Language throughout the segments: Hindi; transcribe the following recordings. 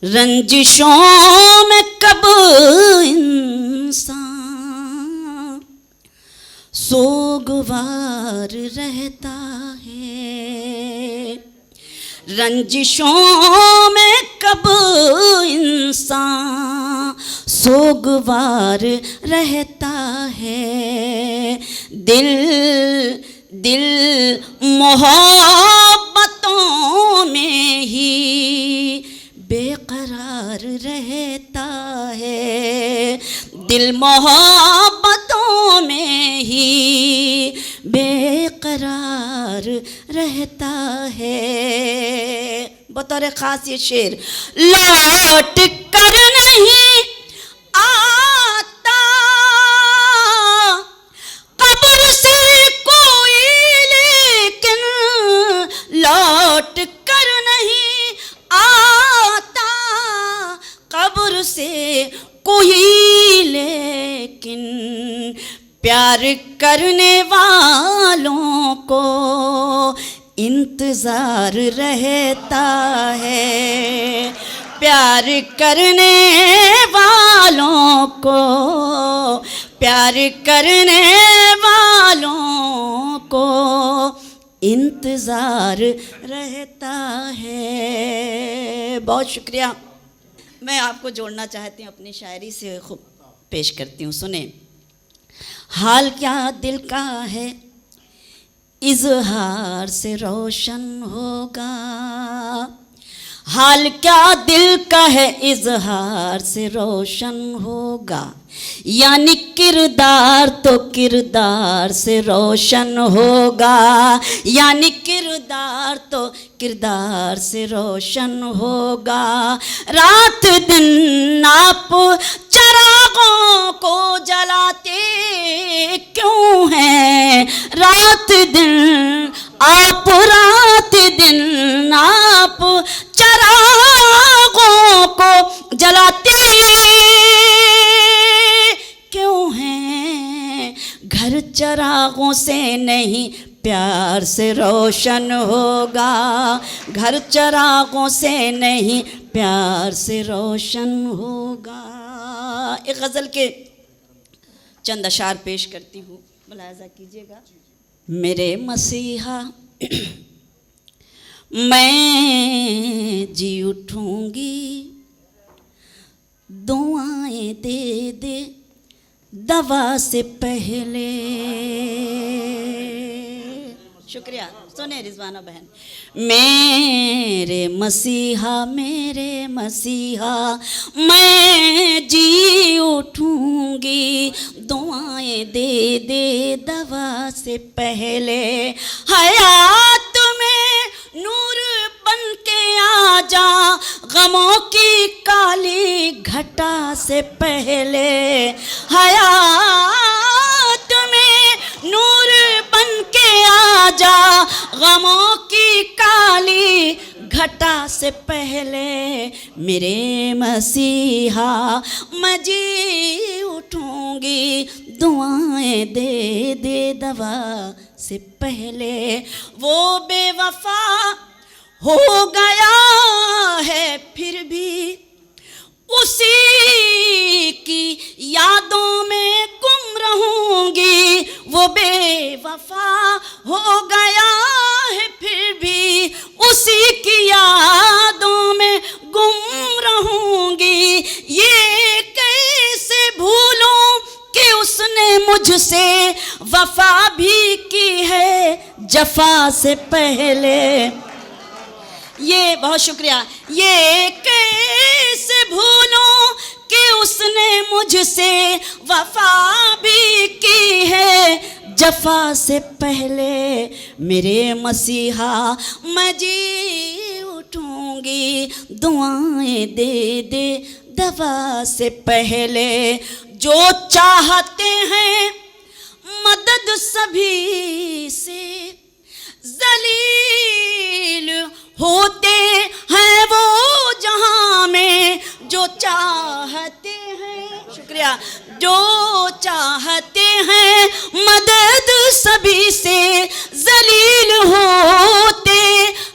रंजिशों में कब इंसान सोगवार रहता है, रंजिशों में कब इंसान सोगवार रहता है। दिल दिल मोहब्बतों में ही बेकरार रहता है, दिल मोहब्बतों में ही बेकरार रहता है। बतौर खास ये शेर, लौट कर नहीं आता कब्र से कोई, लेकिन लौट कर नहीं आता कब्र से कोई, लेकिन प्यार करने वालों को इंतजार रहता है, प्यार करने वालों को, प्यार करने वालों को इंतजार रहता है। बहुत शुक्रिया। मैं आपको जोड़ना चाहती हूँ अपनी शायरी से, खूब पेश करती हूँ, सुने। हाल क्या दिल का है इजहार से रोशन होगा, हाल क्या दिल का है इजहार से रोशन होगा, यानी किरदार तो किरदार से रोशन होगा, यानी किरदार तो किरदार से रोशन होगा। रात दिन आप चरागों को जलाते क्यों हैं, रात दिन आप, रात दिन आप चरागों को जलाते क्यों हैं, घर चरागों से नहीं प्यार से रोशन होगा, घर चरागों से नहीं प्यार से रोशन होगा। एक गज़ल के चंद अशार पेश करती हूँ, मुलाहज़ा कीजिएगा। मेरे मसीहा मैं जी उठूँगी, दुआएं दे दे दवा से पहले। शुक्रिया। सुने रिजवाना बहन, मेरे मसीहा मेरे मसीहा मैं जी उठूँगी, दुआएं दे दे दवा से पहले। हयात में नूर बन के आ जा, गमों की काली घटा से पहले। हयात में नूर बन के आ जा, गमों की काली घटा से पहले। मेरे मसीहा मैं जी उठूँगी, दुआएं दे दे दवा से पहले। वो बेवफा हो गया है फिर भी उसी की यादों में गुम रहूंगी, वो बेवफा हो गया है फिर भी उसी की यादों में गुम रहूंगी। ये कैसे भूलूं कि उसने मुझसे वफा भी की है जफा से पहले। ये बहुत शुक्रिया। ये कैसे भूलूं कि उसने मुझसे वफा भी की है जफा से पहले। मेरे मसीहा मैं जी उठूँगी, दुआएं दे दे दवा से पहले। जो चाहते हैं मदद सभी से, जलील होते हैं वो जहां में। जो चाहते हैं, शुक्रिया, जो चाहते हैं मदद सभी से, जलील होते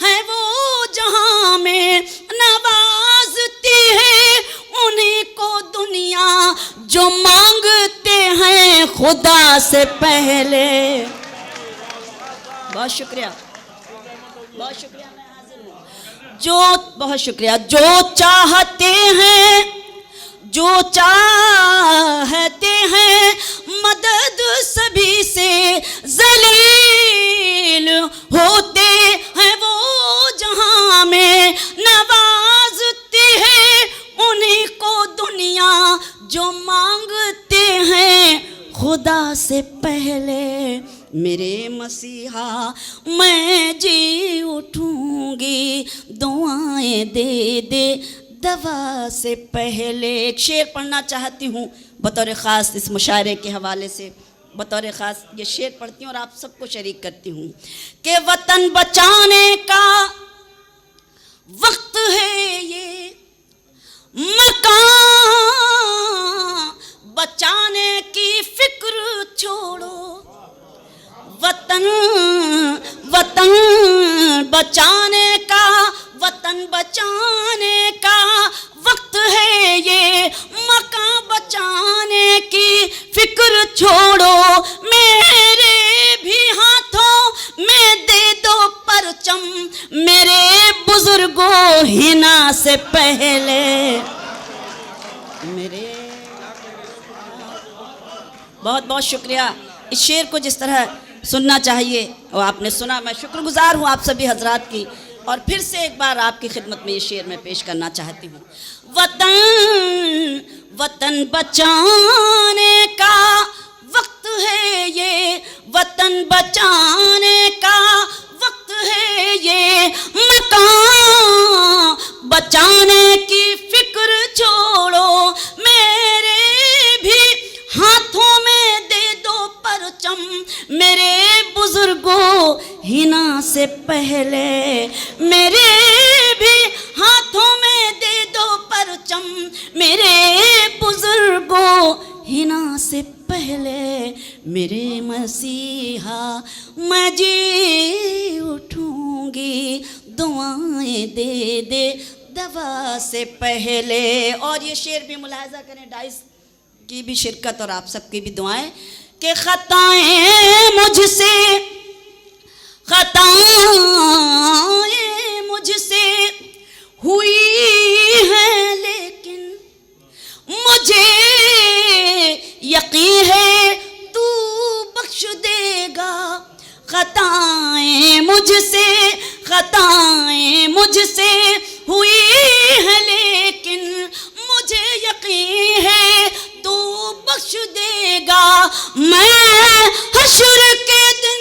हैं वो जहां में। नवाजती से पहले। बहुत शुक्रिया, बहुत शुक्रिया। मैं हाजिर हूँ। बहुत शुक्रिया। जो चाहते हैं, जो चाहते हैं मदद सभी से जलील होते हैं, वो जहां में नवाजते हैं उन्हीं को दुनिया जो मांगते हैं खुदा से पहले। मेरे मसीहा मैं जी उठूंगी, दुआएं दे दे दवा से पहले। एक शेर पढ़ना चाहती हूँ बतौर ख़ास, इस मुशायरे के हवाले से बतौर ख़ास ये शेर पढ़ती हूँ और आप सबको शरीक करती हूँ कि वतन बचाने का वक्त है ये, मकान बचाने की फिक्र छोड़ो। वतन वतन बचाने का, वतन बचाने का वक्त है ये, मकान बचाने की फिक्र छोड़ो। मेरे भी हाथों में दे दो परचम, मेरे बुजुर्गों हिना से पहले। मेरे बहुत बहुत शुक्रिया। इस शेर को जिस तरह सुनना चाहिए और आपने सुना, मैं शुक्रगुजार हूँ आप सभी हजरात की। और फिर से एक बार आपकी खिदमत में ये शेर मैं पेश करना चाहती हूँ। वतन वतन बचाने का वक्त है ये, वतन बचाने का वक्त है ये, मकान बचाने की फिक्र छोड़ो। मेरे भी हाथों में दे दो परचम, मेरे बुजुर्गों हिना से पहले। मेरे भी हाथों में दे दो परचम, मेरे बुजुर्गों हिना से पहले। मेरे मसीहा मैं जी उठूंगी, दुआएं दे दे दवा से पहले। और ये शेर भी मुलाहजा करें, डाइस की भी शिरकत और आप सबकी भी दुआएं कि खताएं मुझसे, खताएं मुझसे हुई है, लेकिन मुझे यकीन है तू बख्श देगा। खताएं मुझसे, खताएं मुझसे हुई है, लेकिन मुझे यकीन है तू बख्श देगा। मैं हश्र के दिन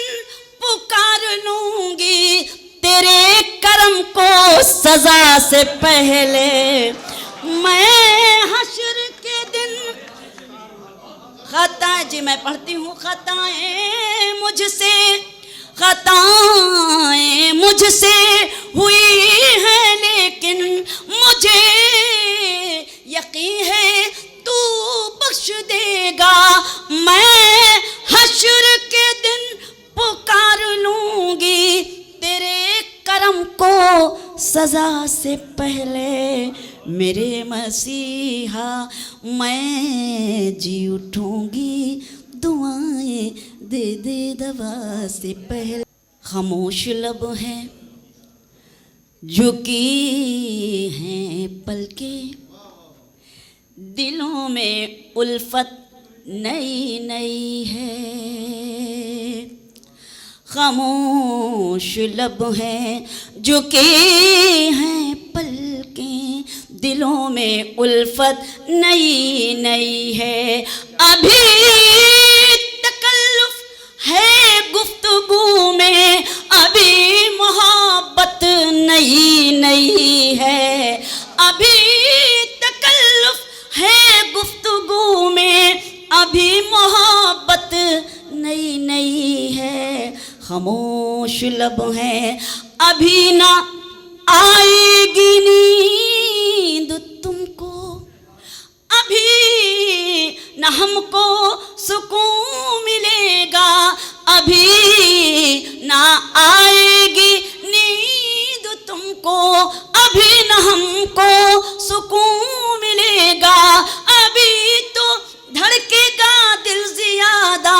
पुकार लूंगी तेरे करम को सजा से पहले। मैं हश्र के दिन खताएं, जी मैं पढ़ती हूँ, खताएं मुझसे, खताएं मुझसे हुई है, लेकिन मुझे यकीन है तू बख्श देगा। मैं हश्र के दिन पुकार लूंगी तेरे करम को सजा से पहले। मेरे मसीहा मैं जी उठूंगी, दुआएं दे दे दवा से पहले। खामोश लब हैं झुकी हैं पलकें, दिलों में उल्फत नई नई है। खामोश लब हैं झुकी हैं पलकें, दिलों में उल्फत नई नई है। अभी तकल्लुफ है गुफ्तगू में, अभी मोहब्बत नई नई है। अभी तकल्लुफ है गुफ्तगू में, अभी मोहब्बत नई नई है। खामोश लब हैं अभी ना आएगी नींद तुमको, अभी न हमको सुकून मिलेगा। अभी ना आएगी नींद तुमको, अभी न हमको सुकून मिलेगा। अभी तो धड़केगा दिल ज्यादा,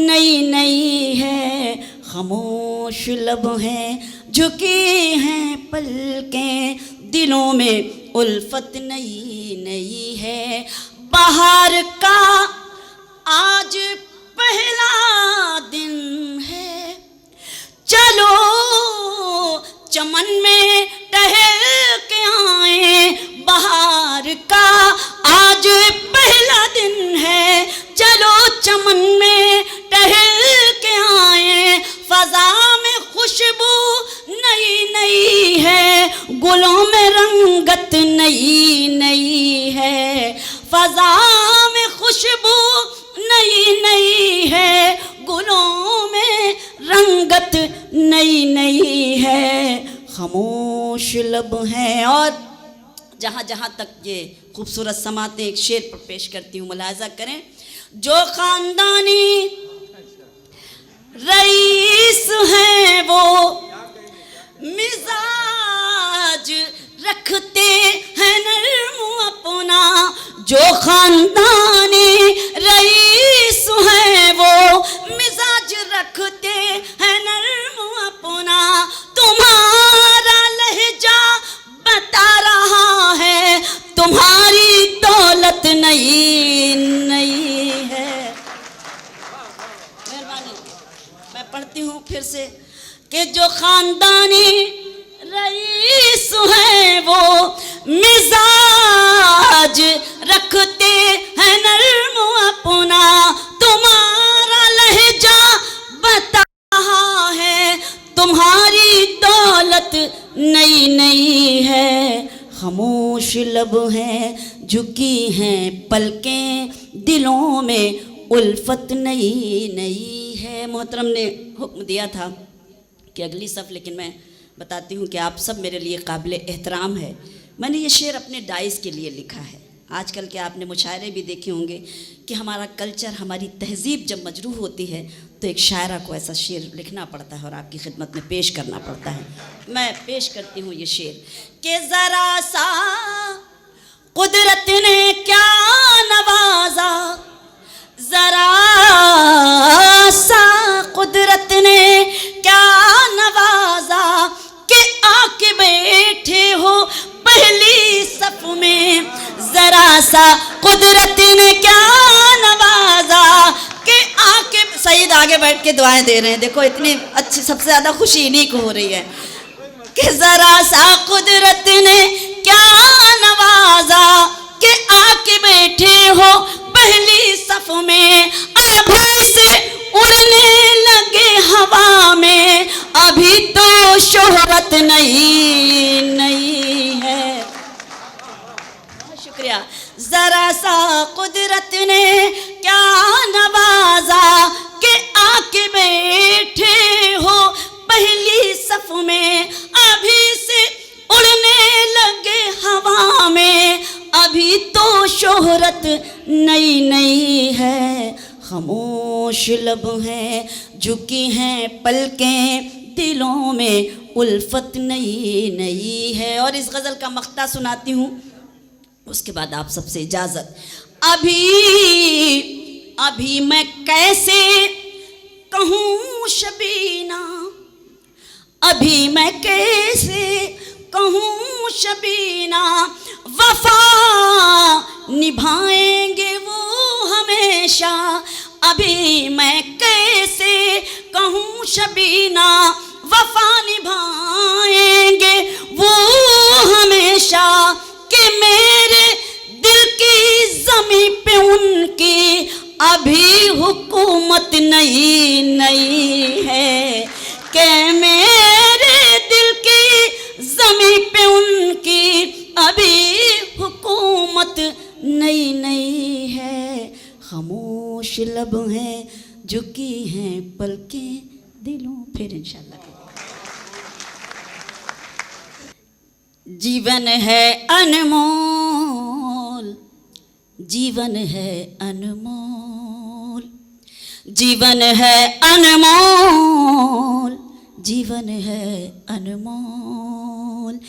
नई नई है, खामोश लब हैं झुकी हैं पलकें, दिलों में उल्फत नई नई है। बाहर का आज पहला दिन है, चलो चमन में टहल के आए। बाहर का आज पहला दिन है, चलो चमन में टहल के आए। फजा में खुशबू नई नई है, गुलों में रंगत नई नई है। फजा में खुशबू नई नई है, गुलों में रंगत नई नई है, खामोश लब हैं। और जहाँ जहाँ तक ये खूबसूरत समाते एक शेर पर पेश करती हूँ, मुलाजा करें। जो खानदानी रईस हैं वो मिजाज रखते हैं नर्म अपना। जो खानदानी रईस हैं वो मिजाज रखते हैं नर्म अपना। तुम्हारा लहजा बता रहा है, तुम्हारी दौलत नई नई है। मेहरबानी, मैं पढ़ती हूँ फिर से कि जो खानदानी रईस हैं वो मिजाज रखते हैं नर्म अपना। तुम्हारा लहजा बता रहा है, तुम्हारी दौलत नई नई है, खामोश लब हैं झुकी हैं पलकें, दिलों में उल्फत नई नई है। मोहतरम ने हुक्म दिया था कि अगली सफ़, लेकिन मैं बताती हूँ कि आप सब मेरे लिए काबिल एहतराम है। मैंने ये शेर अपने डाइस के लिए लिखा है। आजकल के आपने मुशायरे भी देखे होंगे कि हमारा कल्चर, हमारी तहज़ीब जब मजरूह होती है तो एक शायरा को ऐसा शेर लिखना पड़ता है और आपकी खिदमत में पेश करना पड़ता है। मैं पेश करती हूँ ये शेर कि ज़रा सा कुदरत ने क्या नवाजा, ज़रा सा कुदरत ने क्या नवाजा कि आके बैठे हो पहली सफ में। ज़रा सा कुदरत ने क्या नवाजा कि आके, सईद आगे बैठ के दुआएं दे रहे हैं, देखो इतनी अच्छी, सबसे ज़्यादा खुशी इन्हीं को हो रही है कि ज़रा सा कुदरत ने क्या नवाजा कि आके बैठे हो पहली सफ में। अभी से उड़ने लगे हवा में, अभी तो शोहरत नई नई है। शुक्रिया। ज़रा सा कुदरत ने क्या नवाजा कि आके बैठे हो पहली सफ में। अभी से उड़ने लगे हवा में, अभी तो शोहरत नई नई है, खामोश लब हैं झुकी हैं पलकें, दिलों में उल्फत नई नई है। और इस गज़ल का मख्ता सुनाती हूँ, उसके बाद आप सबसे इजाज़त। अभी मैं कैसे कहूँ शबीना, अभी मैं कैसे कहूँ शबीना, वफा निभाएंगे वो हमेशा। अभी मैं कैसे कहूँ शबीना, वफा निभाएंगे वो हमेशा। कि मेरे दिल की ज़मीं पे उनकी अभी हुकूमत नई नई है। कि मेरे दिल की ज़मीं पे उनकी अभी हुकूमत नई नई है, खामोश लब हैं झुकी हैं पलकें, दिलों। फिर इंशाल्लाह। जीवन है अनमोल, जीवन है अनमोल, जीवन है अनमोल, जीवन है अनमोल।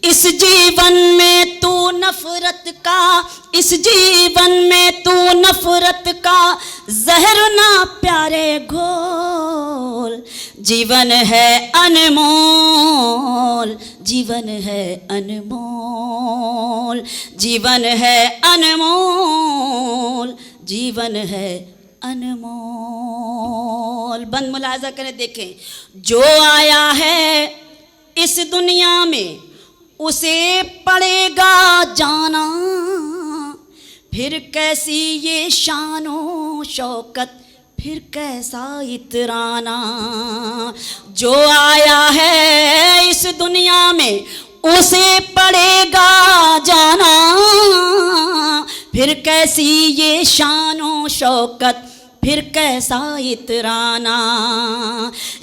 इस जीवन में तू नफरत का, इस जीवन में तू नफरत का जहर ना प्यारे घोल। जीवन है अनमोल, जीवन है अनमोल, जीवन है अनमोल, जीवन है अनमोल। बंद मुलाजा करें, देखें, जो आया है इस दुनिया में उसे पड़ेगा जाना, फिर कैसी ये शानो शौकत, फिर कैसा इतराना। जो आया है इस दुनिया में उसे पड़ेगा जाना, फिर कैसी ये शानो शौकत, फिर कैसा इतराना।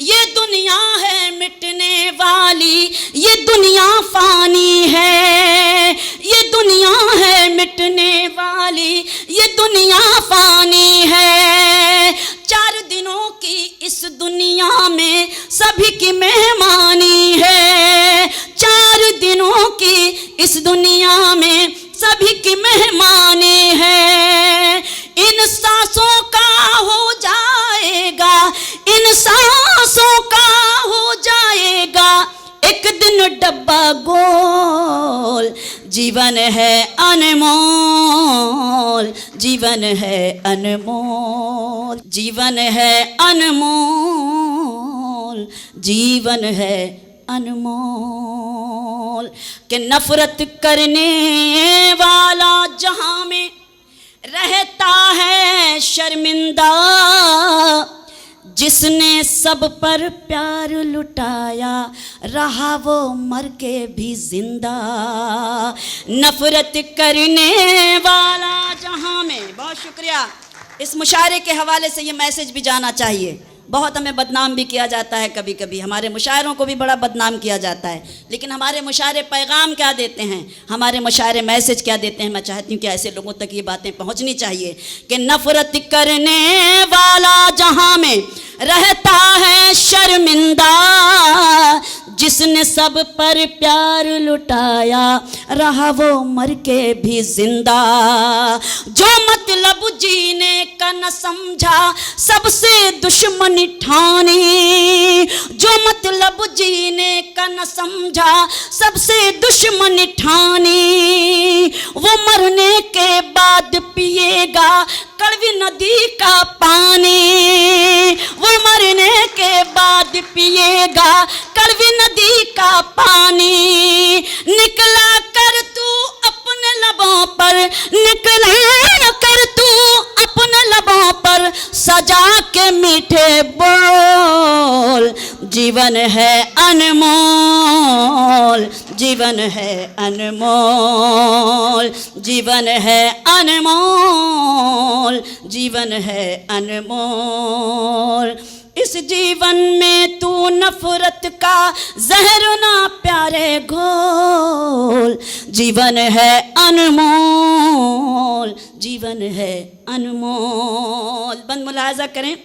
ये दुनिया है मिटने वाली, ये दुनिया फानी है, ये दुनिया है मिटने वाली, ये दुनिया फानी है। 4 दिनों की इस दुनिया में सभी की मेहमानी है, 4 दिनों की इस दुनिया में सभी की मेहमानी है। इन सांसों का हो जाएगा, इन सांसों का हो जाएगा एक दिन डब्बा गोल। जीवन है अनमोल, जीवन है अनमोल, जीवन है अनमोल, जीवन है अनमोल। कि नफरत करने वाला जहां में रहता है शर्मिंदा, जिसने सब पर प्यार लुटाया रहा वो मर के भी जिंदा। नफरत करने वाला जहां में, बहुत शुक्रिया। इस मुशायरे के हवाले से ये मैसेज भी जाना चाहिए। बहुत हमें बदनाम भी किया जाता है, कभी कभी हमारे मुशायरों को भी बड़ा बदनाम किया जाता है, लेकिन हमारे मुशायरे पैगाम क्या देते हैं, हमारे मुशायरे मैसेज क्या देते हैं। मैं चाहती हूँ कि ऐसे लोगों तक ये बातें पहुँचनी चाहिए कि नफरत करने वाला जहाँ में रहता है शर्मिंदा, जिसने सब पर प्यार लुटाया रहा वो मर के भी जिंदा। जो मतलब जीने का न समझा सबसे दुश्मनी ठानी, जो मतलब जीने का न समझा सबसे दुश्मनी ठानी, वो मरने के बाद पिएगा कड़वी नदी का पानी, वो मरने के बाद पिएगा कड़वी नदी का पानी। निकला कर तू अपने लबों पर, निकला कर तू अपने लबों पर सजा के मीठे बोल। जीवन है अनमोल, जीवन है अनमोल, जीवन है अनमोल, जीवन है अनमोल। इस जीवन में तू नफरत का जहर ना प्यारे घोल। जीवन है अनमोल, जीवन है अनमोल। बंद मुलाजा करें,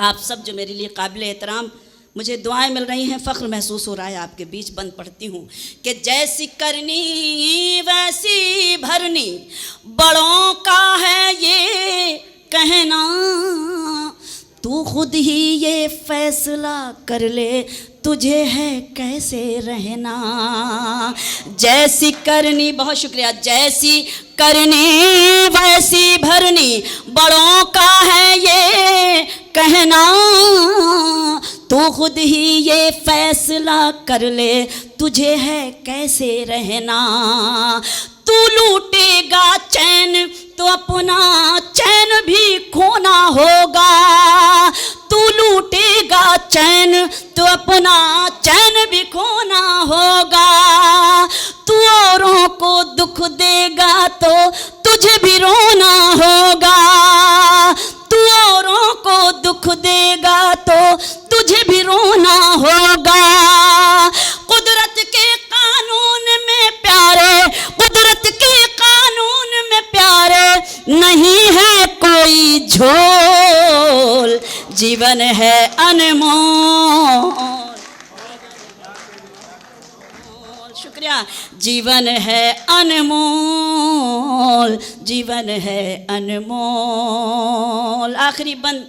आप सब जो मेरे लिए काबिल एहतराम, मुझे दुआएं मिल रही हैं, फ़ख्र महसूस हो रहा है आपके बीच। बंद पढ़ती हूँ कि जैसी करनी वैसी भरनी, बड़ों का है ये कहना, तू खुद ही ये फैसला कर ले तुझे है कैसे रहना। जैसी करनी, बहुत शुक्रिया, जैसी करनी वैसी भरनी, बड़ों का है ये कहना, तू खुद ही ये फैसला कर ले तुझे है कैसे रहना। तू लूटेगा चैन तो अपना चैन भी खोना होगा, तू लूटेगा चैन तो अपना चैन भी खोना होगा। तू औरों को दुख देगा तो तुझे भी रोना होगा, तू औरों को दुख देगा तो तुझे भी रोना होगा। कुदरत के कानून में प्यारे, कुदरत के कानून में प्यारे, नहीं है कोई झोल। जीवन है अनमोल। शुक्रिया। जीवन है अनमोल, जीवन है अनमोल। आखिरी बंद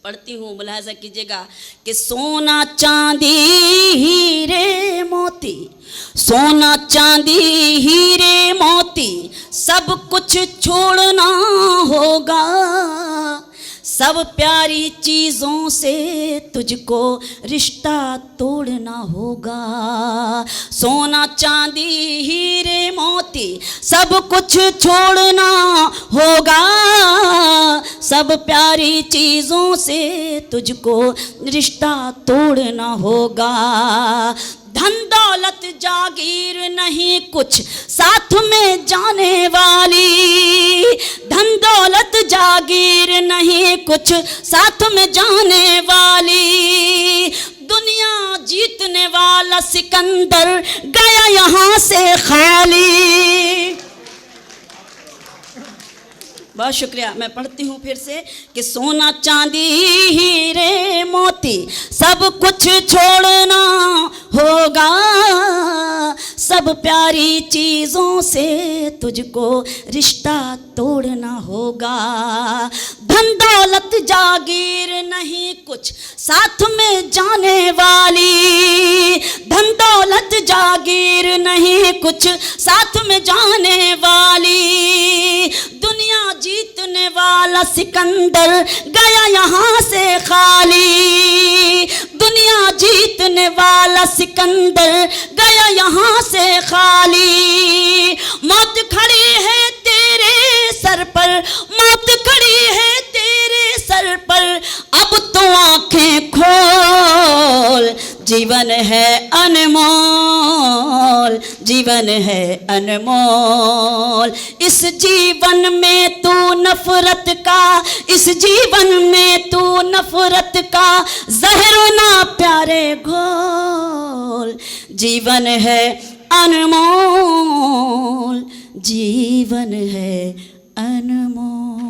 पढ़ती हूँ, मुलाहाजा कीजिएगा कि सोना चांदी हीरे मोती, सोना चांदी हीरे मोती सब कुछ छोड़ना होगा, सब प्यारी चीज़ों से तुझको रिश्ता तोड़ना होगा। सोना चांदी हीरे मोती सब कुछ छोड़ना होगा, सब प्यारी चीज़ों से तुझको रिश्ता तोड़ना होगा। धन दौलत जागीर नहीं कुछ साथ में जाने वाली, धन दौलत जागीर नहीं कुछ साथ में जाने वाली। दुनिया जीतने वाला सिकंदर गया यहाँ से खाली। बहुत शुक्रिया। मैं पढ़ती हूँ फिर से कि सोना चांदी हीरे मोती सब कुछ छोड़ना होगा, सब प्यारी चीज़ों से तुझको रिश्ता तोड़ना होगा। धन दौलत जागीर नहीं कुछ साथ में जाने वाली, धन दौलत जागीर नहीं कुछ साथ में जाने वाली। दुनिया जीतने वाला सिकंदर गया यहाँ से खाली, दुनिया जीतने वाला सिकंदर गया यहाँ से खाली। मौत खड़ी है तेरे सर पर, मौत खड़ी है तेरे सर पर, अब तो आंखें खोल। जीवन है अनमोल, जीवन है अनमोल। इस जीवन में तू नफरत का, इस जीवन में तू नफरत का जहर ना प्यारे घोल। जीवन है अनमोल, जीवन है अनमोल।